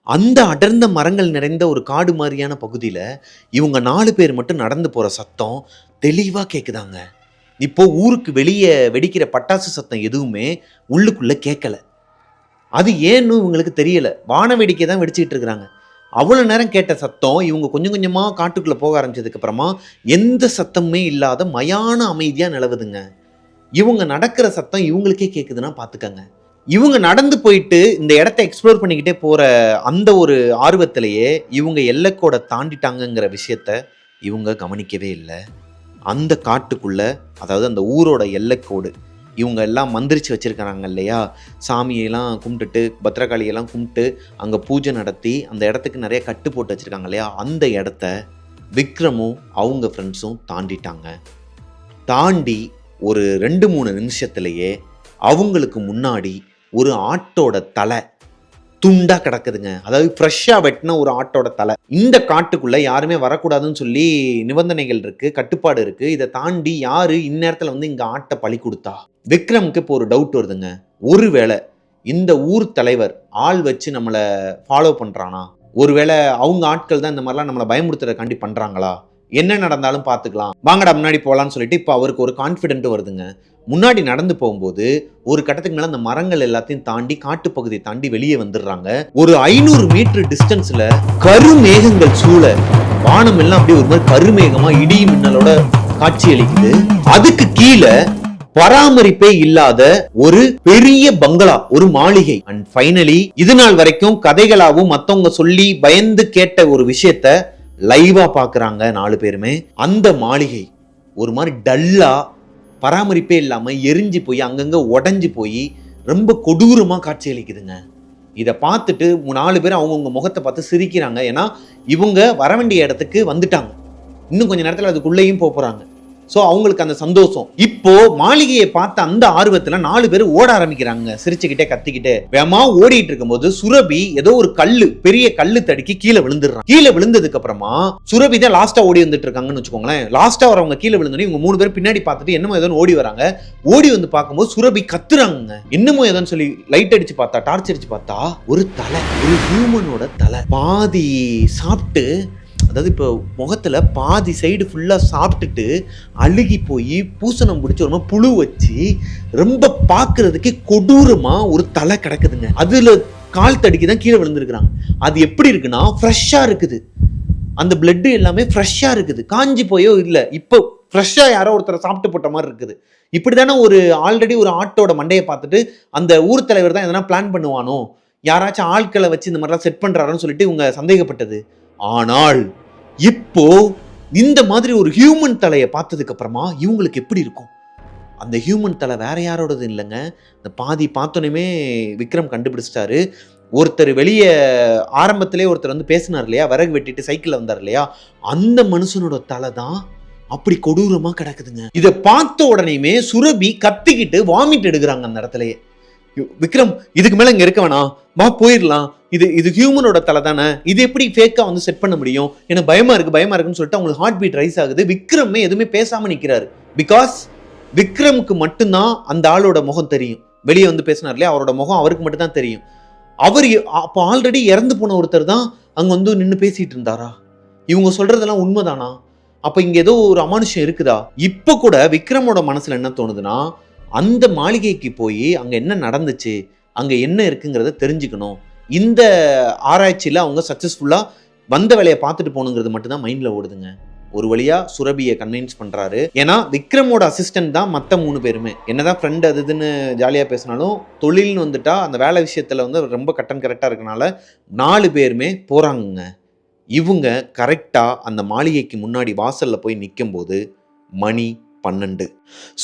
அந்த அடர்ந்த மரங்கள் நிறைந்த ஒரு காடு மாதிரியான பகுதியில இவங்க 4 பேர் மட்டும் நடந்து போற சத்தம் தெளிவா கேக்குதாங்க. இப்போ ஊருக்கு வெளிய வெடிக்கிற பட்டாசு சத்தம் எதுவுமே உள்ளுக்குள்ள கேட்கல. அது ஏன்னு இவங்களுக்கு தெரியல. வான வேடிக்கை தான் வெடிச்சிட்டு இருக்காங்க. அவ்வளவு நேரம் கேட்ட சத்தம் இவங்க கொஞ்சம் கொஞ்சமா காட்டுக்குள்ள போக ஆரம்பிச்சதுக்கு அப்புறமா எந்த சத்தமுமே இல்லாத மயான அமைதியா நிலவுதுங்க. இவங்க நடக்கிற சத்தம் இவங்களுக்கே கேக்குதுன்னா பாத்துக்கங்க. இவங்க நடந்து போயிட்டு இந்த இடத்த எக்ஸ்ப்ளோர் பண்ணிக்கிட்டே போற அந்த ஒரு ஆர்வத்திலேயே இவங்க எல்லைக்கோட தாண்டிட்டாங்கங்கிற விஷயத்த இவங்க கவனிக்கவே இல்லை. அந்த காட்டுக்குள்ள, அதாவது அந்த ஊரோட எல்லைக்கோடு, இவங்க எல்லாம் மந்திரிச்சு வச்சிருக்கிறாங்க இல்லையா, சாமியெல்லாம் கும்பிட்டுட்டு பத்ரகாளியெல்லாம் கும்பிட்டு அங்கே பூஜை நடத்தி அந்த இடத்துக்கு நிறைய கட்டு போட்டு வச்சிருக்காங்க இல்லையா, அந்த இடத்த விக்ரமும் அவங்க ஃப்ரெண்ட்ஸும் தாண்டிட்டாங்க. தாண்டி ஒரு 2-3 நிமிஷத்துலேயே அவங்களுக்கு முன்னாடி ஒரு ஆட்டோட தலை துண்டா கிடக்குதுங்க. அதாவது ஃப்ரெஷ்ஷா வெட்டின ஒரு ஆட்டோட தலை. இந்த காட்டுக்குள்ள யாருமே வரக்கூடாதுன்னு சொல்லி நிபந்தனைகள் இருக்கு, கட்டுப்பாடு இருக்கு. இதை தாண்டி யாரு இந்நேரத்துல வந்து இங்க ஆட்டை பலி கொடுத்தா? விக்ரமுக்கு இப்போ ஒரு டவுட் வருதுங்க. ஒருவேளை இந்த ஊர் தலைவர் ஆள் வச்சு நம்மளை ஃபாலோ பண்றானா? ஒருவேளை அவங்க ஆட்கள் தான் இந்த மாதிரிலாம் நம்மளை பயமுறுத்துறதுக்காண்டி பண்றாங்களா? என்ன நடந்தாலும் பார்த்துக்கலாம், வாங்கடா முன்னாடி போகலான்னு சொல்லிட்டு இப்போ அவருக்கு ஒரு கான்ஃபிடென்ட் வருதுங்க. முன்னாடி நடந்து போகும்போது ஒரு கட்டத்துக்கு மேல அந்த மரங்கள் எல்லாத்தையும் தாண்டி காட்டுப்பகுதியை தாண்டி வெளியே வந்துடுறாங்க. ஒரு 500 மீட்டர் டிஸ்டன்ஸ்ல கருமேகங்கள் சூழ வானம் எல்லாம் அப்படியே ஒரு மாதிரி கருமேகமா இடி மின்னலோட காட்சி அளிக்குது. அதுக்கு கீழே பராமரிப்பே இல்லாத ஒரு பெரிய பங்களா, ஒரு மாளிகை. அண்ட் ஃபைனலி இது நாள் வரைக்கும் கதைகளாவும் மத்தவங்க சொல்லி பயந்து கேட்ட ஒரு விஷயத்த லைவா பாக்குறாங்க 4 பேருமே. அந்த மாளிகை ஒரு மாதிரி டல்லா, பராமரிப்பே இல்லாம எரிஞ்சு போய் அங்கங்க உடஞ்சு போய் ரொம்ப கொடூரமா காட்சி அளிக்குதுங்க. இதை பார்த்துட்டு 4 பேரும் அவங்கவுங்க முகத்தை பார்த்து சிரிக்கிறாங்க. ஏன்னா இவங்க வர வேண்டிய இடத்துக்கு வந்துட்டாங்க. இன்னும் கொஞ்ச நேரத்தில் அதுக்குள்ளேயும் போறாங்க. ஸோ அவங்களுக்கு அந்த சந்தோஷம். இப்போ மாளிகையை பார்த்த அந்த ஆர்வத்துல 4 பேர் ஓட ஆரம்பிக்கிறாங்க, சிரிச்சுக்கிட்டே கத்திக்கிட்டே. வேமா ஓடிட்டு இருக்கும்போது சுரபி ஏதோ ஒரு கல்லு, பெரிய கல்லு தடுக்கி கீழே விழுந்துடுறான். கீழே விழுந்ததுக்கு அப்புறமா சுரபி தான் லாஸ்டா ஓடி வந்துட்டு இருக்காங்கன்னு வச்சுக்கோங்களேன். லாஸ்டா வரவங்க கீழே விழுந்தோடனே இவங்க 3 பேர் பின்னாடி பார்த்துட்டு என்னமோ ஏதோ ஓடி வராங்க. ஓடி வந்து பார்க்கும்போது சுரபி கத்துறாங்க. என்னமோ ஏதோன்னு சொல்லி லைட் அடிச்சு பார்த்தா, டார்ச் அடிச்சு பார்த்தா ஒரு தலை, ஒரு ஹியூமனோட தலை பாதி சாப்பிட்டு, அதாவது இப்போ முகத்தில் பாதி சைடு ஃபுல்லாக சாப்பிட்டுட்டு அழுகி போய் பூசணம் பிடிச்சி ஒரு புழு வச்சு ரொம்ப பார்க்கறதுக்கு கொடூரமாக ஒரு தலை கிடக்குதுங்க. அதில் கால் தடுக்கி தான் கீழே விழுந்துருக்குறாங்க. அது எப்படி இருக்குன்னா ஃப்ரெஷ்ஷாக இருக்குது. அந்த பிளட்டு எல்லாமே ஃப்ரெஷ்ஷாக இருக்குது, காஞ்சி போயோ இல்லை. இப்போ ஃப்ரெஷ்ஷாக யாரோ ஒருத்தரை சாப்பிட்டு போட்ட மாதிரி இருக்குது. இப்படி தானே ஒரு ஆல்ரெடி ஒரு ஆட்டோட மண்டையை பார்த்துட்டு அந்த ஊர் தலைவர் தான் எதனா பிளான் பண்ணுவானோ, யாராச்சும் ஆட்களை வச்சு இந்த மாதிரிலாம் செட் பண்ணுறாருன்னு சொல்லிட்டு இவங்க சந்தேகப்பட்டது. ஆனால் இப்போ இந்த மாதிரி ஒரு ஹியூமன் தலையை பார்த்ததுக்கு அப்புறமா இவங்களுக்கு எப்படி இருக்கும்? அந்த ஹியூமன் தலை வேற யாரோடது இல்லைங்க. இந்த பாதி பார்த்தோன்னே விக்ரம் கண்டுபிடிச்சிட்டாரு. ஒருத்தர் வெளியே ஆரம்பத்திலே ஒருத்தர் வந்து பேசினார் இல்லையா, விறகு வெட்டிட்டு சைக்கிளில் வந்தார் இல்லையா, அந்த மனுஷனோட தலை தான் அப்படி கொடூரமா கிடக்குதுங்க. இதை பார்த்த உடனேயுமே சுரபி கத்திக்கிட்டு வாமிட் எடுக்கிறாங்க அந்த இடத்துலயே. விக்ரம் இதுக்கு மேல இங்க இருக்க வேணாம், வா போயிடலாம், இது ஹியூமனோட தலை தானே, இது எப்படி ஃபேக்கா வந்து செட் பண்ண முடியும், எனக்கு பயமா இருக்குன்னு சொல்லிட்டு அவங்களுக்கு ஹார்ட் பீட் ரைஸ் ஆகுது. விக்ரமே எதுவுமே பேசாம நிக்கிறாரு. பிகாஸ் விக்ரமுக்கு மட்டும்தான் அந்த ஆளோட முகம் தெரியும். வெளியே வந்து பேசினார் இல்லையா, அவரோட முகம் அவருக்கு மட்டும் தான் தெரியும். அவர் அப்போ ஆல்ரெடி இறந்து போன ஒருத்தர் தான் அங்க வந்து நின்று பேசிட்டு இருந்தாரா? இவங்க சொல்றதெல்லாம் உண்மைதானா? அப்ப இங்க ஏதோ ஒரு அமானுஷம் இருக்குதா? இப்ப கூட விக்ரமோட மனசுல என்ன தோணுதுன்னா, அந்த மாளிகைக்கு போய் அங்க என்ன நடந்துச்சு, அங்க என்ன இருக்குங்கிறத தெரிஞ்சுக்கணும். இந்த ஆராய்ச்சியில அவங்க சக்சஸ்ஃபுல்லா வந்த வேலையை பார்த்துட்டு போகணுங்கிறது மட்டும்தான் மைண்ட்ல ஓடுதுங்க. ஒரு வழியா சுரபியை கன்வின்ஸ் பண்றாரு. ஏன்னா விக்ரமோட அசிஸ்டன்ட் தான் மற்ற 3 பேருமே. என்னதான் ஃப்ரெண்ட் அதுன்னு ஜாலியா பேசினாலும் தொழில்னு வந்துட்டா அந்த வேலை விஷயத்துல வந்து ரொம்ப கட்டன் கரெக்டா இருக்கனால 4 பேருமே போறாங்க. இவங்க கரெக்டா அந்த மாளிகைக்கு முன்னாடி வாசல்ல போய் நிற்கும் போது மணி 12.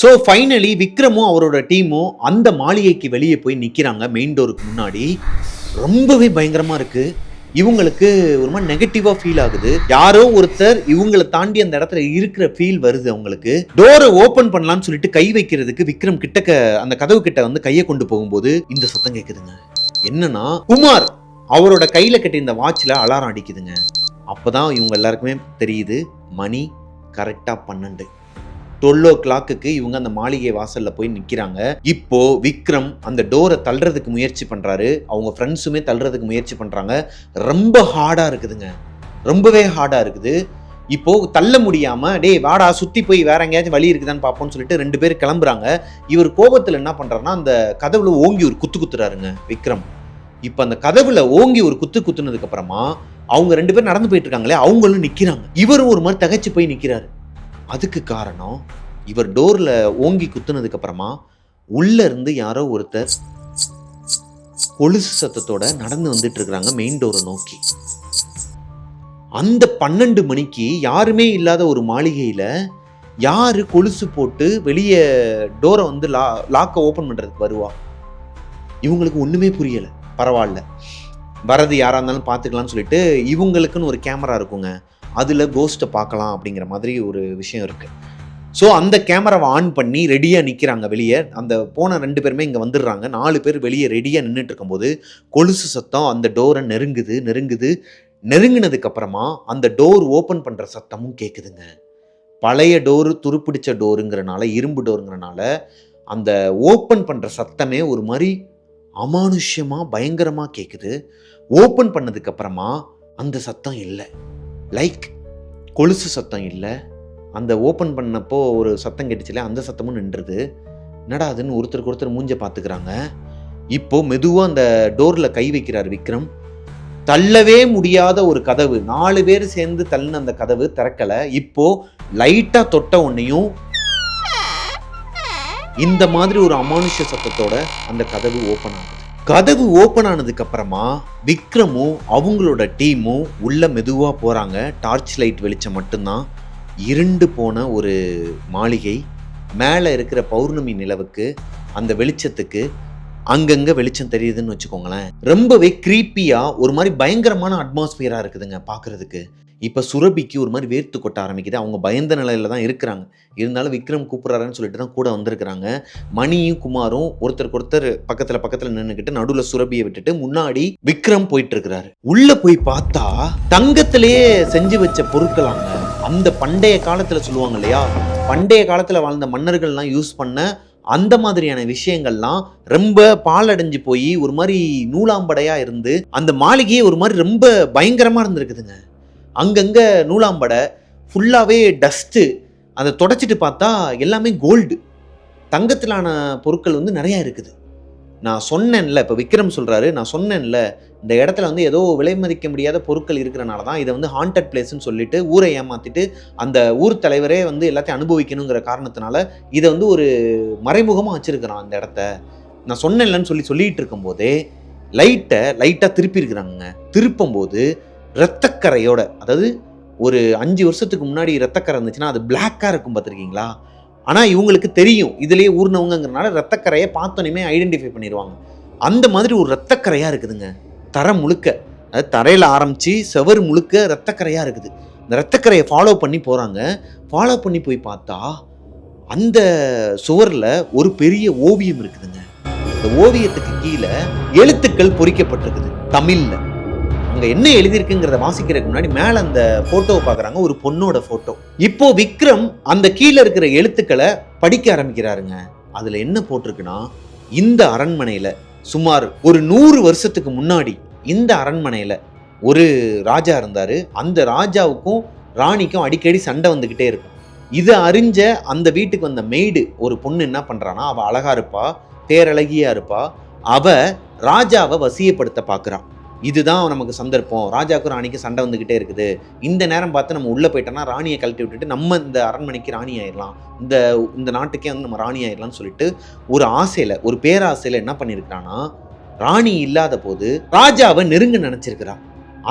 ஸோ ஃபைனலி விக்ரமும் அவரோட டீமும் அந்த மாளிகைக்கு வெளியே போய் நிற்கிறாங்க மெயின் டோருக்கு முன்னாடி. ரொம்பவே பயங்கரமா இருக்கு. இவங்களுக்கு ஒரு மாதிரி நெகட்டிவா ஃபீல் ஆகுது. யாரோ ஒருத்தர் இவங்களை தாண்டி அந்த இடத்துல இருக்கிற ஃபீல் வருது அவங்களுக்கு. டோரை ஓபன் பண்ணலாம்னு சொல்லிட்டு கை வைக்கிறதுக்கு விக்ரம் கிட்டக்க அந்த கதவு கிட்ட வந்து கையை கொண்டு போகும்போது இந்த சத்தம் கேட்குதுங்க. என்னன்னா குமார் அவரோட கையில கட்டி இந்த வாட்ச்ல அலாரம் அடிக்குதுங்க. அப்பதான் இவங்க எல்லாருக்குமே தெரியுது மணி கரெக்டா 12. 12 இவங்க அந்த மாளிகை வாசல்ல போய் நிக்கிறாங்க. இப்போ விக்ரம் அந்த டோரை தள்ளுறதுக்கு முயற்சி பண்றாரு. அவங்க ஃப்ரெண்ட்ஸுமே தள்ளுறதுக்கு முயற்சி பண்றாங்க. ரொம்ப ஹார்டா இருக்குதுங்க, ரொம்பவே ஹார்டா இருக்குது. இப்போ தள்ள முடியாம டேய் வாடா சுத்தி போய் வேற எங்கேயாச்சும் வழி இருக்குதான்னு பார்ப்போம்னு சொல்லிட்டு 2 பேர் கிளம்புறாங்க. இவர் கோபத்துல என்ன பண்றாருன்னா அந்த கதவுல ஓங்கி ஒரு குத்து குத்துறாருங்க விக்ரம். இப்ப அந்த கதவுல ஓங்கி ஒரு குத்து குத்துனதுக்கு அப்புறமா அவங்க 2 பேர் நடந்து போயிட்டு இருக்காங்களே, அவங்களும் நிக்கிறாங்க. இவரும் ஒரு மாதிரி தகைச்சு போய் நிக்கிறாரு. அதுக்கு காரணம் இவர் டோர்ல ஓங்கி குத்துனதுக்கு அப்புறமா உள்ள இருந்து யாரோ ஒருத்தர் கொலுசு சத்தத்தோட நடந்து வந்துட்டு இருக்காங்க மெயின் டோரை நோக்கி. அந்த 12 மணிக்கு யாருமே இல்லாத ஒரு மாளிகையில யாரு கொலுசு போட்டு வெளியே டோரை வந்து லாக்கை ஓபன் பண்றதுக்கு வருவா? இவங்களுக்கு ஒண்ணுமே புரியல. பரவாயில்ல, வரது யாரா இருந்தாலும் பார்த்துக்கலாம்னு சொல்லிட்டு இவங்களுக்குன்னு ஒரு கேமரா இருக்குங்க, அதுல கோஸ்ட்டை பார்க்கலாம் அப்படிங்கிற மாதிரி ஒரு விஷயம் இருக்கு. ஸோ அந்த கேமராவை ஆன் பண்ணி ரெடியாக நிற்கிறாங்க வெளியே. அந்த போன 2 பேருமே இங்கே வந்துடுறாங்க. 4 பேர் வெளியே ரெடியாக நின்றுட்டு இருக்கும்போது கொலுசு சத்தம் அந்த டோரை நெருங்குது. நெருங்கினதுக்கு அப்புறமா அந்த டோர் ஓப்பன் பண்ணுற சத்தமும் கேட்குதுங்க. பழைய டோரு, துருப்பிடிச்ச டோருங்கிறனால, இரும்பு டோருங்கிறனால அந்த ஓப்பன் பண்ணுற சத்தமே ஒரு மாதிரி அமானுஷ்யமாக பயங்கரமாக கேட்குது. ஓப்பன் பண்ணதுக்கு அப்புறமா அந்த சத்தம் இல்லை, லைக் கொலுசு சத்தம் இல்லை. அந்த ஓப்பன் பண்ணப்போ ஒரு சத்தம் கேட்டுச்சுல, அந்த சத்தமும் நின்றுது. என்னடா அதுன்னு ஒருத்தருக்கு ஒருத்தர் மூஞ்ச பார்த்துக்கிறாங்க. இப்போ மெதுவாக அந்த டோரில் கை வைக்கிறார் விக்ரம். தள்ளவே முடியாத ஒரு கதவு, 4 பேர் சேர்ந்து தள்ளின அந்த கதவு திறக்கல. இப்போ லைட்டா தொட்ட உடனேயும் இந்த மாதிரி ஒரு அமானுஷ்ய சத்தத்தோட அந்த கதவு ஓப்பன் ஆகுது. கதவு ஓப்பன் ஆனதுக்கு அப்புறமா விக்ரமும் அவங்களோட டீமும் உள்ள மெதுவா போறாங்க. டார்ச் லைட் வெளிச்சம் மட்டும்தான். இருண்டு போன ஒரு மாளிகை, மேலே இருக்கிற பௌர்ணமி நிலவுக்கு அந்த வெளிச்சத்துக்கு அங்கங்க வெளிச்சம் தெரியுதுன்னு வச்சுக்கோங்களேன். ரொம்பவே கிரீப்பியா ஒரு மாதிரி பயங்கரமான அட்மாஸ்பியரா இருக்குதுங்க பார்க்கறதுக்கு. இப்ப சுரபிக்கு ஒரு மாதிரி வேர்த்து கொட்ட ஆரம்பிக்குது. அவங்க பயந்த நிலையில தான் இருக்கிறாங்க. இருந்தாலும் விக்ரம் கூப்பிடுறாருன்னு சொல்லிட்டு தான் கூட வந்திருக்கிறாங்க. மணியும் குமாரும் ஒருத்தருக்கு ஒருத்தர் பக்கத்துல நின்றுக்கிட்டு நடுவுல சுரபியை விட்டுட்டு முன்னாடி விக்ரம் போயிட்டு இருக்கிறாரு. உள்ள போய் பார்த்தா தங்கத்திலேயே செஞ்சு வச்ச பொருட்களாங்க. அந்த பண்டைய காலத்துல சொல்லுவாங்க இல்லையா, பண்டைய காலத்துல வாழ்ந்த மன்னர்கள்லாம் யூஸ் பண்ண அந்த மாதிரியான விஷயங்கள்லாம் ரொம்ப பாலடைஞ்சு போய் ஒரு மாதிரி நூலாம்படையா இருந்து அந்த மாளிகையே ஒரு மாதிரி ரொம்ப பயங்கரமா இருந்திருக்குதுங்க. அங்கங்க நூலாம்படை, ஃபுல்லாவே டஸ்ட்டு. அதை தொடச்சிட்டு பார்த்தா எல்லாமே கோல்டு, தங்கத்திலான பொருட்கள் வந்து நிறைய இருக்குது. நான் சொன்னேன்ல, இப்போ விக்ரம் சொல்றாரு, நான் சொன்னேன்ல இந்த இடத்துல வந்து ஏதோ விலை மதிக்க முடியாத பொருட்கள் இருக்கிறனால தான் இதை வந்து ஹாண்டட் பிளேஸ்ன்னு சொல்லிட்டு ஊரை ஏமாத்திட்டு அந்த ஊர் தலைவரே வந்து எல்லாத்தையும் அனுபவிக்கணுங்கிற காரணத்தினால இதை வந்து ஒரு மறைமுகமாக வச்சிருக்கிறான் அந்த இடத்த. நான் சொன்னேன்லன்னு சொல்லிட்டு இருக்கும்போதே லைட்டாக திருப்பி இருக்கிறாங்க. திருப்பும் போது இரத்தக்கரையோட, அதாவது ஒரு 5 வருஷத்துக்கு முன்னாடி இரத்தக்கரை இருந்துச்சுன்னா அது பிளாக்காக இருக்கும் பார்த்துருக்கீங்களா? ஆனால் இவங்களுக்கு தெரியும், இதுலேயே ஊர்னவங்கிறனால ரத்தக்கரையை பார்த்தோன்னே ஐடென்டிஃபை பண்ணிடுவாங்க. அந்த மாதிரி ஒரு ரத்தக்கரையாக இருக்குதுங்க தரை முழுக்க. அதாவது தரையில் ஆரம்பித்து செவர் முழுக்க ரத்தக்கரையாக இருக்குது. இந்த ரத்தக்கரையை ஃபாலோ பண்ணி போகிறாங்க. ஃபாலோ பண்ணி போய் பார்த்தா அந்த சுவரில் ஒரு பெரிய ஓவியம் இருக்குதுங்க. அந்த ஓவியத்துக்கு கீழே எழுத்துக்கள் பொறிக்கப்பட்டிருக்குது தமிழில். அங்கே என்ன எழுதியிருக்குங்கிறத வாசிக்கிறதுக்கு முன்னாடி மேலே அந்த ஃபோட்டோவை பார்க்குறாங்க, ஒரு பொண்ணோட ஃபோட்டோ. இப்போ விக்ரம் அந்த கீழே இருக்கிற எழுத்துக்களை படிக்க ஆரம்பிக்கிறாருங்க. அதில் என்ன போட்டிருக்குன்னா, இந்த அரண்மனையில் சுமார் ஒரு 100 வருஷத்துக்கு முன்னாடி இந்த அரண்மனையில் ஒரு ராஜா இருந்தார். அந்த ராஜாவுக்கும் ராணிக்கும் அடிக்கடி சண்டை வந்துக்கிட்டே இருக்கும். இதை அறிஞ்ச அந்த வீட்டுக்கு வந்த மெய்டு ஒரு பொண்ணு என்ன பண்ணுறான்னா, அவள் அழகா இருப்பா, பேரழகியா இருப்பா, அவள் ராஜாவை வசியப்படுத்த பார்க்குறான். இதுதான் நமக்கு சந்தர்ப்பம், ராஜாவுக்கும் ராணிக்கு சண்டை வந்துக்கிட்டே இருக்குது, இந்த நேரம் பார்த்து நம்ம உள்ளே போயிட்டோம்னா ராணியை கழட்டி விட்டுட்டு நம்ம இந்த அரண்மனைக்கு ராணி ஆயிடலாம், இந்த நாட்டுக்கே வந்து நம்ம ராணி ஆயிடலாம்னு சொல்லிட்டு ஒரு ஆசையில், ஒரு பேராசையில் என்ன பண்ணியிருக்கிறான்னா, ராணி இல்லாத போது ராஜாவை நெருங்க நினச்சிருக்கிறான்.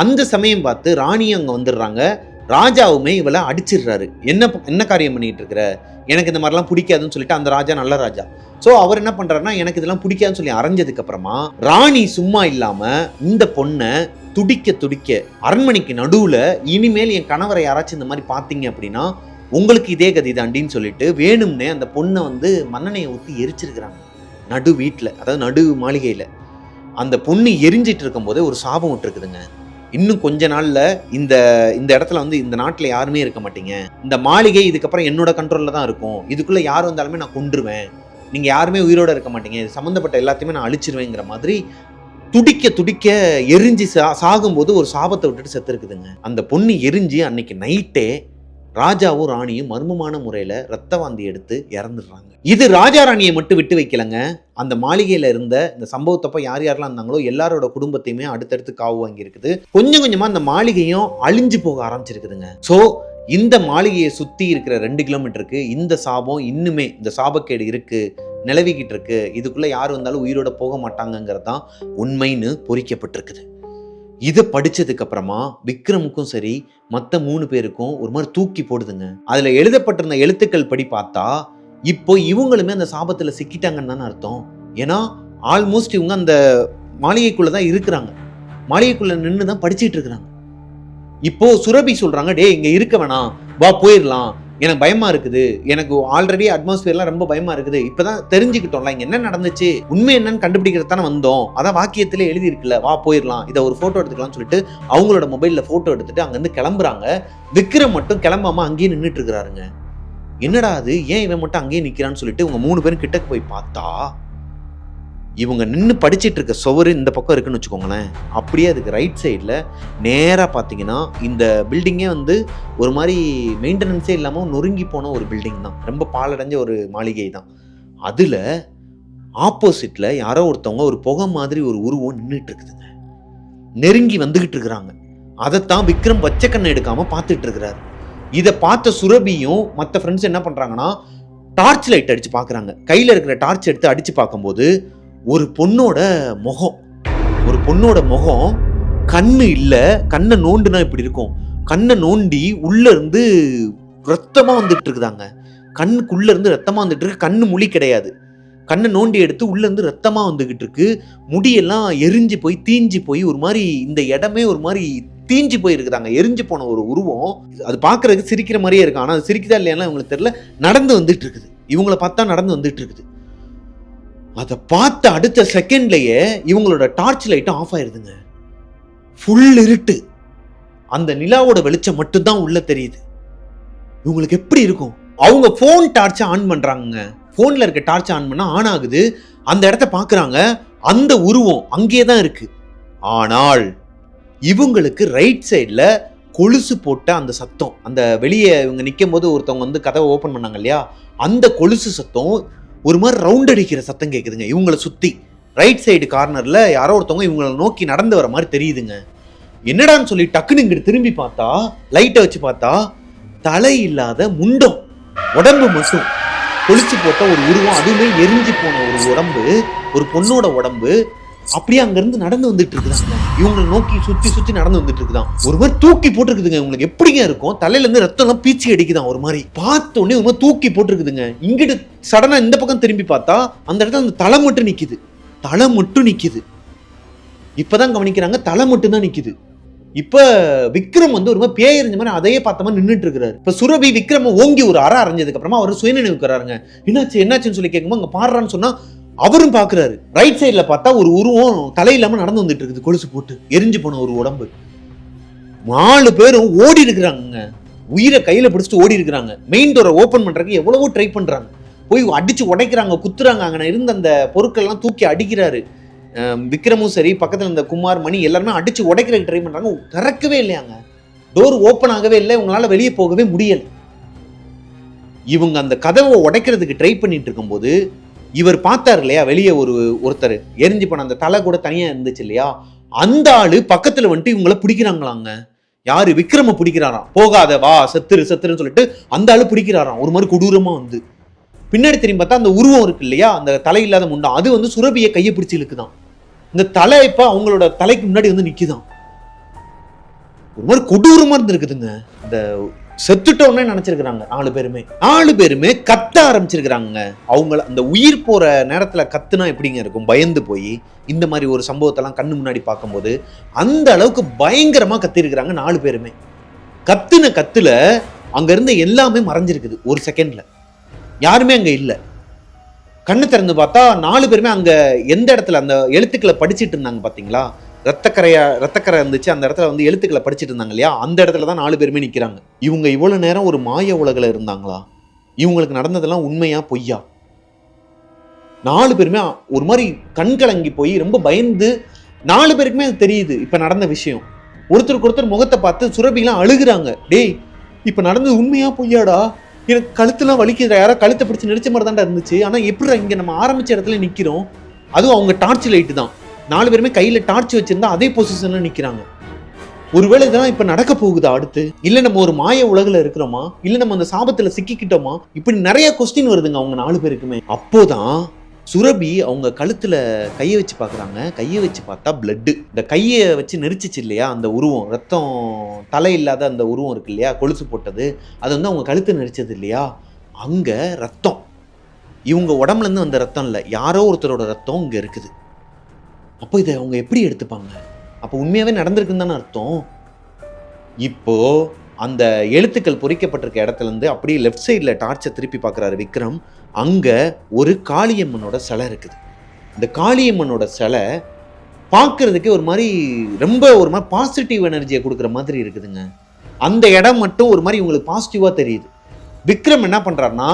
அந்த சமயம் பார்த்து ராணியும் அங்கே வந்துடுறாங்க. ராஜாவுமே இவளை அடிச்சிடுறாரு. என்ன காரியம் பண்ணிட்டு இருக்கிற, எனக்கு இந்த மாதிரிலாம் பிடிக்காதுன்னு சொல்லிட்டு அந்த ராஜா நல்ல ராஜா. ஸோ அவர் என்ன பண்றாருன்னா, எனக்கு இதெல்லாம் பிடிக்காதுன்னு சொல்லி அரைஞ்சதுக்கு அப்புறமா ராணி சும்மா இல்லாம இந்த பொண்ணை துடிக்க அரண்மனைக்கு நடுவுல, இனிமேல் என் கணவரை யாராச்சும் இந்த மாதிரி பார்த்தீங்க அப்படின்னா உங்களுக்கு இதே கதி தாண்டின்னு சொல்லிட்டு வேணும்னே அந்த பொண்ணை வந்து மண்ணெண்ணையை ஊற்றி எரிச்சிருக்கிறாங்க நடு வீட்டில், அதாவது நடு மாளிகையில். அந்த பொண்ணு எரிஞ்சிட்டு இருக்கும் போதே ஒரு சாபம் விட்டுருக்குதுங்க. இன்னும் கொஞ்ச நாள்ல இந்த இந்த இடத்துல வந்து இந்த நாட்டுல யாருமே இருக்க மாட்டீங்க, இந்த மாளிகை இதுக்கப்புறம் என்னோட கண்ட்ரோல்ல தான் இருக்கும், இதுக்குள்ள யார் வந்தாலுமே நான் கொன்றுவேன், நீங்க யாருமே உயிரோட இருக்க மாட்டீங்க, இது சம்பந்தப்பட்ட எல்லாத்தையுமே நான் அழிச்சிருவேங்கிற மாதிரி துடிக்க துடிக்க எரிஞ்சு சாகும்போது ஒரு சாபத்தை விட்டுட்டு செத்து இருக்குதுங்க. அந்த பொண்ணு எரிஞ்சு அன்னைக்கு நைட்டே ராஜாவும் ராணியும் மர்மமான முறையில ரத்த வாந்தி எடுத்து இறந்துடுறாங்க. இது ராஜா ராணியை மட்டும் விட்டு வைக்கலங்க. அந்த மாளிகையில இருந்த இந்த சம்பவத்தப்ப யார் யாரெல்லாம் இருந்தாங்களோ எல்லாரோட குடும்பத்தையுமே அடுத்தடுத்து காவு வாங்கி இருக்குது. கொஞ்சம் கொஞ்சமா அந்த மாளிகையும் அழிஞ்சு போக ஆரம்பிச்சிருக்குதுங்க. சோ இந்த மாளிகையை சுத்தி இருக்கிற 2 கிலோமீட்டருக்கு இந்த சாபம் இன்னுமே, இந்த சாபக்கேடு இருக்கு, நிலவிக்கிட்டு இருக்கு, இதுக்குள்ள யார் வந்தாலும் உயிரோட போக மாட்டாங்கிறது தான் உண்மைன்னு பொறிக்கப்பட்டிருக்குது. இதை படிச்சதுக்கு அப்புறமா விக்ரமுக்கும் சரி மற்ற 3 பேருக்கும் ஒரு மாதிரி தூக்கி போடுதுங்க. அதுல எழுதப்பட்டிருந்த எழுத்துக்கள் படி பார்த்தா இப்போ இவங்களுமே அந்த சாபத்துல சிக்கிட்டாங்கன்னு தானே அர்த்தம். ஏன்னா ஆல்மோஸ்ட் இவங்க அந்த மாளிகைக்குள்ளதான் இருக்கிறாங்க, மாளிகைக்குள்ள நின்று தான் படிச்சுட்டு இருக்கிறாங்க. இப்போ சுரபி சொல்றாங்க, டே இங்க இருக்க வேணாம், வா போயிடலாம், எனக்கு பயமா இருக்குது, எனக்கு ஆல்ரெடி அட்மாஸ்பியர்லாம் ரொம்ப பயமா இருக்குது, இப்பதான் தெரிஞ்சுக்கிட்டோம்ல இங்க என்ன நடந்துச்சு, உண்மை என்னன்னு கண்டுபிடிக்கிறது தானே வந்தோம், அதான் வாக்கியத்திலே எழுதி இருக்குல்ல, வா போயிடலாம், இதை ஒரு போட்டோ எடுத்துக்கலாம்னு சொல்லிட்டு அவங்களோட மொபைல்ல போட்டோ எடுத்துட்டு அங்கிருந்து கிளம்புறாங்க. விக்ரம் மட்டும் கிளம்பாம அங்கேயே நின்றுட்டு இருக்கிறாருங்க. என்னடா அது, ஏன் இவன் மட்டும் அங்கேயே நிக்கிறான்னு சொல்லிட்டு இவங்க 3 பேரும் கிட்டக்கு போய் பார்த்தா இவங்க நின்று படிச்சுட்டு இருக்க சுவரு இந்த பக்கம் இருக்குன்னு வச்சுக்கோங்களேன். அப்படியே அதுக்கு ரைட் சைடில் நேராக பார்த்தீங்கன்னா இந்த பில்டிங்கே வந்து ஒரு மாதிரி மெயின்டெனன்ஸே இல்லாமல் நொறுங்கி போன ஒரு பில்டிங் தான், ரொம்ப பாலடைஞ்ச ஒரு மாளிகை தான். அதில் ஆப்போசிட்டில் யாரோ ஒருத்தவங்க ஒரு புகை மாதிரி ஒரு உருவம் நின்றுட்டு இருக்குதுங்க, நெருங்கி வந்துகிட்டு இருக்கிறாங்க. அதைத்தான் விக்ரம் வச்ச கண்ணை எடுக்காமல் பார்த்துட்டு இருக்கிறாரு. இதை பார்த்த சுரபியும் மற்ற ஃப்ரெண்ட்ஸ் என்ன பண்ணுறாங்கன்னா டார்ச் லைட் அடித்து பார்க்குறாங்க. கையில் இருக்கிற டார்ச் எடுத்து அடித்து பார்க்கும்போது ஒரு பொண்ணோட முகம் கண்ணு இல்லை, கண்ணை நோண்டுனா இப்படி இருக்கும், கண்ணை நோண்டி உள்ள இருந்து ரத்தமா வந்துட்டு இருக்குதாங்க. கண்ணுக்குள்ள இருந்து ரத்தமா வந்துட்டு இருக்கு, கண்ணு முழி கிடையாது, கண்ணை நோண்டி எடுத்து உள்ள இருந்து ரத்தமா வந்துகிட்டு இருக்கு. முடியெல்லாம் எரிஞ்சு போய் தீஞ்சு போய் ஒரு மாதிரி இந்த இடமே ஒரு மாதிரி தீஞ்சு போயிருக்குதாங்க. எரிஞ்சு போன ஒரு உருவம். அது பார்க்கறதுக்கு சிரிக்கிற மாதிரியே இருக்கு, ஆனால் அது சிரிக்குதா இல்லையா உங்களுக்கு தெரியல. நடந்து வந்துட்டு இருக்குது, இவங்களை பார்த்தா நடந்து வந்துட்டு இருக்குது. அதை பார்த்த அடுத்த செகண்ட்லயே இவங்களோட டார்ச் லைட்டும் ஆஃப் ஆயிருதுங்க. ஃபுல் இருட்டு, அந்த நிலாவோட வெளிச்சம் மட்டும்தான் உள்ள தெரியுது. இவங்களுக்கு எப்படி இருக்கும்? அவங்க போன் டார்ச்சை ஆன் பண்றாங்க, போன்ல இருக்க டார்ச் ஆன் பண்ணா ஆன் ஆகுது. அந்த இடத்த பாக்குறாங்க, அந்த உருவம் அங்கே தான் இருக்கு. ஆனால் இவங்களுக்கு ரைட் சைட்ல கொலுசு போட்ட அந்த சத்தம், அந்த வெளியே இவங்க நிற்கும் போது ஒருத்தவங்க வந்து கதவை ஓப்பன் பண்ணாங்க இல்லையா, அந்த கொலுசு சத்தம் ஒரு மாதிரி ரவுண்ட் அடிக்கிற சத்தம் கேட்குதுங்க. இவங்களை சுத்தி ரைட் சைடு கார்னர்ல யாரோ ஒருத்தவங்க இவங்களை நோக்கி நடந்து வர மாதிரி தெரியுதுங்க. என்னடான்னு சொல்லி டக்குன்னு இங்கிட்டு திரும்பி பார்த்தா, லைட்டை வச்சு பார்த்தா தலை இல்லாத முண்டம், உடம்பு மட்டும் கொலுசு போட்ட ஒரு உருவம், அதுவுமே எரிஞ்சு போன ஒரு உடம்பு, ஒரு பொண்ணோட உடம்பு அப்படியே அங்கிருந்து நடந்து வந்துட்டு இருக்குதாங்க. இவங்களை நோக்கி சுத்தி சுத்தி நடந்து வந்துட்டு இருக்குதான். ஒரு மாதிரி தூக்கி போட்டுருக்குதுங்க. இவங்களுக்கு எப்படிங்க இருக்கும்? தலையில இருந்து ரத்தம் எல்லாம் பீச்சி அடிக்குதான். ஒரு மாதிரி பார்த்த உடனே ஒரு மாதிரி தூக்கி போட்டுருக்குதுங்க. இங்கிட்டு சடனா இந்த பக்கம் திரும்பி பார்த்தா அந்த இடத்துல அந்த தலை மட்டும் நிக்குது, தலை மட்டும் நிக்குது. இப்பதான் கவனிக்கிறாங்க, தலை மட்டும் தான் நிக்குது. இப்ப விக்ரம் வந்து ஒரு மாதிரி பேய் எறிஞ்ச மாதிரி அதையே பார்த்த மாதிரி நின்றுட்டு இருக்கிறாரு. இப்ப சுரபி விக்ரம் ஓங்கி ஒரு அறை அரைஞ்சதுக்கு அப்புறமா அவர் சுயநினைவுக்கிறாருங்க. என்னாச்சுன்னு சொல்லி கேட்கும்போது அங்க பாடுறான்னு சொன்னா அவரும் பாக்குறாரு. ரைட் சைட்ல பார்த்தா ஒரு உருவம் தலை இல்லாம நடந்து வந்துட்டு இருக்குது, கொலுசு போட்டு எரிஞ்சு போன ஒரு உடம்பு. 4 பேரும் ஓடி இருக்கிறாங்க, உயிரை கையில பிடிச்சிட்டு ஓடி இருக்கிறாங்க. மெயின் டோரை ஓபன் பண்றதுக்கு எவ்வளவோ ட்ரை பண்றாங்க, போய் அடிச்சு உடைக்கிறாங்க, குத்துறாங்க. அங்கே இருந்த அந்த பொருட்கள் எல்லாம் தூக்கி அடிக்கிறாரு விக்ரமும் சரி, பக்கத்துல இந்த குமார் மணி எல்லாருமே அடிச்சு உடைக்கிறதுக்கு ட்ரை பண்றாங்க. திறக்கவே இல்லையாங்க, டோர் ஓப்பன் ஆகவே இல்லை, இவங்களால வெளியே போகவே முடியல. இவங்க அந்த கதவை உடைக்கிறதுக்கு ட்ரை பண்ணிட்டு இருக்கும்போது இவர் பார்த்தாரு இல்லையா, வெளியே ஒருத்தர் எரிஞ்சு போன அந்த தலை கூட தனியா இருந்துச்சு இல்லையா, அந்த ஆளு பக்கத்துல வந்துட்டு இவங்கள பிடிக்கிறாங்களாங்க. யாரு? விக்ரம பிடிக்கிறாராம். போகாத வா, செத்துருன்னு சொல்லிட்டு அந்த ஆளு பிடிக்கிறாராம். ஒரு மாதிரி கொடூரமா வந்து பின்னாடி திரும்பி பார்த்தா அந்த உருவம் இருக்கு இல்லையா, அந்த தலை இல்லாத முண்டம், அது வந்து சுரபியை கையை பிடிச்சி இழுக்குதான். இந்த தலை இப்ப அவங்களோட தலைக்கு முன்னாடி வந்து நிக்குதான். ஒரு மாதிரி கொடூரமா இருந்திருக்குதுங்க. இந்த செத்துட்டோன்னே நினைச்சிருக்கிறாங்க 4 பேருமே கத்த ஆரம்பிச்சிருக்கிறாங்க. அவங்க அந்த உயிர் போற நேரத்துல கத்துனா எப்படிங்க இருக்கும்? பயந்து போய் இந்த மாதிரி ஒரு சம்பவத்தெல்லாம் கண்ணு முன்னாடி பார்க்கும்போது அந்த அளவுக்கு பயங்கரமா கத்திருக்கிறாங்க 4 பேருமே. கத்துன கத்துல அங்க இருந்து எல்லாமே மறைஞ்சிருக்குது. ஒரு செகண்ட்ல யாருமே அங்க இல்ல. கண்ணு திறந்து பார்த்தா 4 பேருமே அங்க எந்த இடத்துல அந்த எழுத்துக்களை படிச்சுட்டு இருந்தாங்க பாத்தீங்களா, ரத்தக்கரை இருந்துச்சு, அந்த இடத்துல வந்து எழுத்துக்களை படிச்சுட்டு இருந்தாங்க இல்லையா, அந்த இடத்துல தான் 4 பேருமே நிக்கிறாங்க. இவங்க இவ்வளவு நேரம் ஒரு மாய உலகில் இருந்தாங்களா? இவங்களுக்கு நடந்ததெல்லாம் உண்மையா பொய்யா? 4 பேருமே ஒரு மாதிரி கண்கலங்கி போய் ரொம்ப பயந்து, 4 பேருக்குமே அது தெரியுது இப்ப நடந்த விஷயம். ஒருத்தருக்கு ஒருத்தர் முகத்தை பார்த்து சுரபிலாம் அழுகுறாங்க. டேய், இப்ப நடந்தது உண்மையா பொய்யாடா? எனக்கு கழுத்துலாம் வலிக்குதுடா, யாரோ கழுத்தை பிடிச்சி நெரிச்ச மாதிரி தான்டா இருந்துச்சு. ஆனா எப்படி இங்க நம்ம ஆரம்பிச்ச இடத்துல நிக்கிறோம்? அதுவும் அவங்க டார்ச் லைட் தான். 4 பேருமே கையில டார்ச் வச்சிருந்தா அதே பொசிஷன்ல நிக்கிறாங்க. ஒருவேளை இதெல்லாம் இப்ப நடக்க போகுதா அடுத்து? இல்ல நம்ம ஒரு மாய உலகில இருக்கிறோமா? இல்ல நம்ம அந்த சாபத்துல சிக்கிக்கிட்டோமா? இப்படி நிறைய கொஸ்டின் வருதுங்க அவங்க 4 பேருக்குமே. அப்போதான் சுரபி அவங்க கழுத்துல கையை வச்சு பாக்குறாங்க. கையை வச்சு பார்த்தா பிளட். இந்த கையை வச்சு நெரிச்சிச்சு இல்லையா அந்த உருவம், ரத்தம் தலை இல்லாத அந்த உருவம் இருக்கு இல்லையா, கொலுசு போட்டது, அது வந்து அவங்க கழுத்து நெரிச்சது இல்லையா, அங்க ரத்தம். இவங்க உடம்புல இருந்து வந்த ரத்தம் இல்ல, யாரோ ஒருத்தரோட ரத்தம் இங்க இருக்குது. அப்போ இதை அவங்க எப்படி எடுத்துப்பாங்க? அப்போ உண்மையாவே நடந்திருக்குன்னு தானே அர்த்தம். இப்போ அந்த எழுத்துக்கள் பொறிக்கப்பட்டிருக்க இடத்துல இருந்து அப்படியே லெஃப்ட் சைட்ல டார்ச்சை திருப்பி பார்க்குறாரு விக்ரம். அங்க ஒரு காளியம்மனோட சிலை இருக்குது. இந்த காளியம்மனோட சிலை பார்க்கறதுக்கே ஒரு மாதிரி ரொம்ப ஒரு மாதிரி பாசிட்டிவ் எனர்ஜியை கொடுக்குற மாதிரி இருக்குதுங்க. அந்த இடம் மட்டும் ஒரு மாதிரி உங்களுக்கு பாசிட்டிவா தெரியுது. விக்ரம் என்ன பண்றாருன்னா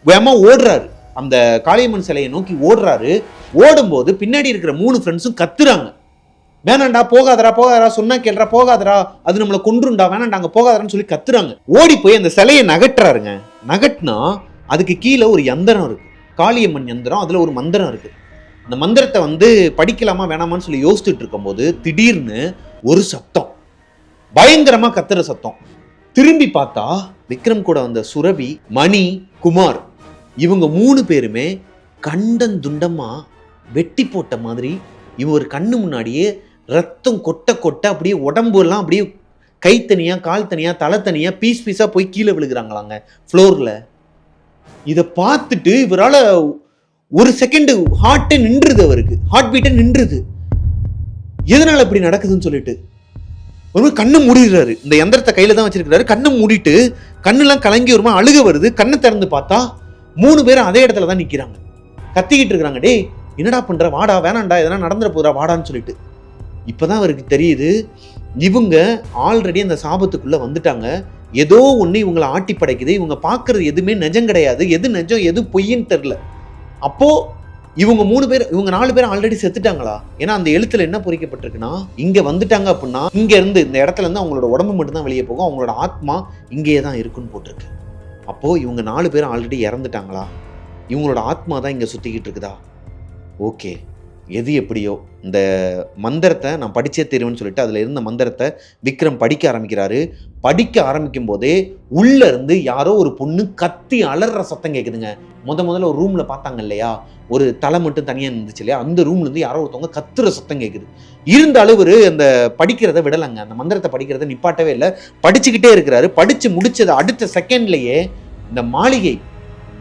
வேகமா ஓடுறாரு, அந்த காளியம்மன் சிலையை நோக்கி ஓடுறாரு. ஓடும்போது பின்னாடி இருக்கிற 3 ஃப்ரெண்ட்ஸும் கத்துறாங்க, வேணாண்டா போகாதரா போகாதரா, சொன்னா கேள்றா போகாதரா, அது நம்மளை கொன்றுண்டா, வேணாண்டா அங்க போகாதரான்னு சொல்லி கத்துறாங்க. ஓடி போய் அந்த சிலையை நகட்டுறாருங்க. நகட்டினா அதுக்கு கீழே ஒரு யந்திரம் இருக்கு, காளியம்மன் யந்திரம். அதுல ஒரு மந்திரம் இருக்கு. அந்த மந்திரத்தை வந்து படிக்கலாமா வேணாமான்னு சொல்லி யோசிச்சுட்டு இருக்கும்போது திடீர்னு ஒரு சத்தம், பயங்கரமா கத்துற சத்தம். திரும்பி பார்த்தா விக்ரம் கூட வந்த சுரபி, மணி, குமார், இவங்க 3 பேருமே கண்டந்துண்டமா வெட்டி போட்ட மாதிரி இவர் கண்ணு முன்னாடியே ரத்தம் கொட்ட கொட்ட அப்படியே உடம்பு எல்லாம் அப்படியே கை தனியா கால் தனியா தலை தனியா பீஸ் பீஸா போய் கீழே விழுகிறாங்களாங்க ஃப்ளோர்ல. இதை பார்த்துட்டு இவரால ஒரு செகண்ட் ஹார்ட்டே நின்றுது, அவருக்கு ஹார்ட் பீட்டே நின்றுது. எதனால இப்படி நடக்குதுன்னு சொல்லிட்டு ஒரு கண்ணு மூடிடுறாரு. இந்த யந்திரத்தை கையில தான் வச்சிருக்கிறாரு. கண்ணு மூடிட்டு கண்ணெல்லாம் கலங்கி வருமா அழுக வருது. கண்ணை திறந்து பார்த்தா 3 பேரும் அதே இடத்துல தான் நிக்கிறாங்க, கத்திக்கிட்டு இருக்கிறாங்க. டேய் என்னடா பண்ற, வாடா, வேணாண்டா, எதனா நடந்துட போதா, வாடான்னு சொல்லிட்டு. இப்பதான் அவருக்கு தெரியுது இவங்க ஆல்ரெடி அந்த சாபத்துக்குள்ள வந்துட்டாங்க. ஏதோ ஒண்ணு இவங்களை ஆட்டி படைக்குது. இவங்க பாக்குறது எதுவுமே நிஜம் கிடையாது, எது நிஜம் எது பொய்ன்னு தெரியல. அப்போ இவங்க 3 பேர், இவங்க 4 பேர் ஆல்ரெடி செத்துட்டாங்களா? ஏன்னா அந்த எழுத்துல என்ன பொறிக்கப்பட்டிருக்குன்னா, இங்க வந்துட்டாங்க அப்படின்னா இங்க இருந்து இந்த இடத்துல இருந்து அவங்களோட உடம்பு மட்டும் தான் வெளியே போகும், அவங்களோட ஆத்மா இங்கேயே தான் இருக்குன்னு போட்டிருக்கு. அப்போ இவங்க 4 பேரும் ஆல்ரெடி இறந்துட்டாங்களா? இவங்களோட ஆத்மா தான் இங்க சுத்திக்கிட்டு இருக்குதா? ஓகே, எது எப்படியோ இந்த மந்திரத்தை நான் படிச்சே தெரியும்னு சொல்லிட்டு அதுல இருந்த மந்திரத்தை விக்ரம் படிக்க ஆரம்பிக்கிறாரு. படிக்க ஆரம்பிக்கும் போதே உள்ள இருந்து யாரோ ஒரு பொண்ணு கத்தி அலற சத்தம் கேட்குதுங்க. முதல்ல ஒரு ரூம்ல பார்த்தாங்க இல்லையா, ஒரு தலை மட்டும் தனியா இருந்துச்சு இல்லையா, அந்த ரூம்ல இருந்து யாரோ ஒருத்தவங்க கத்துற சத்தம் கேட்குது. இருந்தாலும் இவரு அந்த படிக்கிறத விடலைங்க, அந்த மந்திரத்தை படிக்கிறத நிப்பாட்டவே இல்லை, படிச்சுக்கிட்டே இருக்கிறாரு. படிச்சு முடிச்சது அடுத்த செகண்ட்லயே இந்த மாளிகை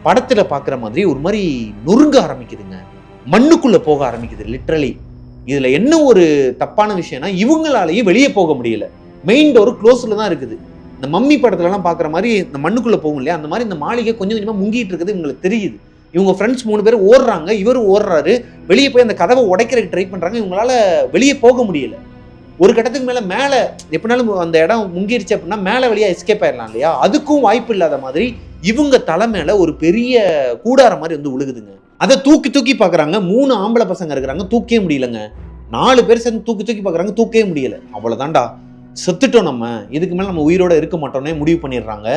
படத்துல பாக்குற மாதிரி ஒரு மாதிரி நொறுங்க ஆரம்பிக்குதுங்க, மண்ணுக்குள்ள போக ஆரம்பிக்குது லிட்ரலி. இதுல என்ன ஒரு தப்பான விஷயம்னா இவங்களாலேயும் வெளியே போக முடியல, மெயின் டோர் க்ளோஸ்ல தான் இருக்குது. இந்த மம்மி படத்துல எல்லாம் பாக்குற மாதிரி இந்த மண்ணுக்குள்ள போகும் இல்லையா, அந்த மாதிரி இந்த மாளிகை கொஞ்சம் கொஞ்சமா முங்கிட்டு இருக்குது இவங்களுக்கு தெரியுது. இவங்க ஃப்ரெண்ட்ஸ் 3 பேர் ஓடுறாங்க, இவரும் ஓடுறாரு. வெளியே போய் அந்த கதவை உடைக்கிறதுக்கு ட்ரை பண்றாங்க, இவங்களால வெளியே போக முடியல. ஒரு கட்டத்துக்கு மேல எப்படினாலும் அந்த இடம் முங்கிருச்சு அப்படின்னா மேல வழியா எஸ்கேப் ஆயிடலாம் இல்லையா, அதுக்கும் வாய்ப்பு இல்லாத மாதிரி இவங்க தலை மேல ஒரு பெரிய கூடார மாதிரி வந்து விழுகுதுங்க. அதை தூக்கி தூக்கி பாக்குறாங்க. 3 ஆம்பளை பசங்க இருக்கிறாங்க, தூக்கவே முடியலங்க. 4 பேர் சேர்ந்து தூக்கி தூக்கி பாக்குறாங்க, தூக்கவே முடியல. அவ்வளவுதான்டா, செத்துட்டோம், நம்ம இதுக்கு மேல நம்ம உயிரோட இருக்க மாட்டோம்னே முடிவு பண்ணிடுறாங்க.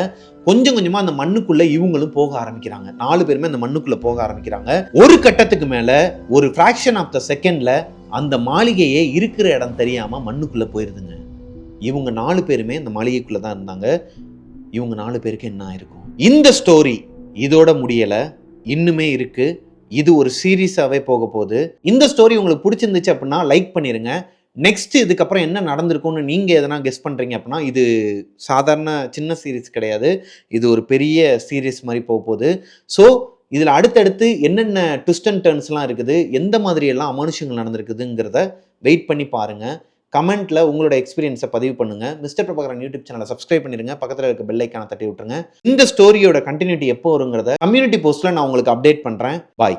கொஞ்சம் கொஞ்சமா அந்த மண்ணுக்குள்ள இவங்களும் போக ஆரம்பிக்கிறாங்க. 4 பேருமே அந்த மண்ணுக்குள்ள போக ஆரம்பிக்கிறாங்க. ஒரு கட்டத்துக்கு மேல ஒரு ஃபிராக்ஷன் ஆஃப் த செகண்ட்ல அந்த மாளிகையே இருக்கிற இடம் தெரியாம மண்ணுக்குள்ள போயிருதுங்க. இவங்க 4 பேருமே அந்த மாளிகைக்குள்ள தான் இருந்தாங்க. இவங்க 4 பேருக்கு என்ன ஆயிருக்கும்? இந்த ஸ்டோரி இதோட முடியல, இன்னுமே இருக்கு. இது ஒரு சீரீஸாவே போக போகுது. இந்த ஸ்டோரி உங்களுக்கு பிடிச்சிருந்துச்சு அப்படின்னா லைக் பண்ணிருங்க. நெக்ஸ்ட் இதுக்கப்புறம் என்ன நடந்திருக்கும்னு நீங்க எதனா கெஸ் பண்றீங்க அப்படின்னா, இது சாதாரண சின்ன சீரீஸ் கிடையாது, இது ஒரு பெரிய சீரீஸ் மாதிரி போக போகுது. ஸோ இதில் அடுத்தடுத்து என்னென்ன ட்விஸ்ட் அண்ட் டர்ன்ஸ்லாம் இருக்குது, எந்த மாதிரி எல்லாம் அமானுஷங்கள் நடந்திருக்குதுங்கிறத வெயிட் பண்ணி பாருங்க. கமெண்ட்ல உங்களோட எக்ஸ்பீரியன்ஸை பதிவு பண்ணுங்க. மிஸ்டர் பிரபாகரன் யூடியூப் சேனலை சப்ஸ்கிரைப் பண்ணிருங்க, பக்கத்தில் இருக்க பெல் ஐக்கானை தட்டி விட்டுருங்க. இந்த ஸ்டோரியோட கண்டினியூட்டி எப்போ வருங்கிறத கம்யூனிட்டி போஸ்ட்ல நான் உங்களுக்கு அப்டேட் பண்றேன். பாய்.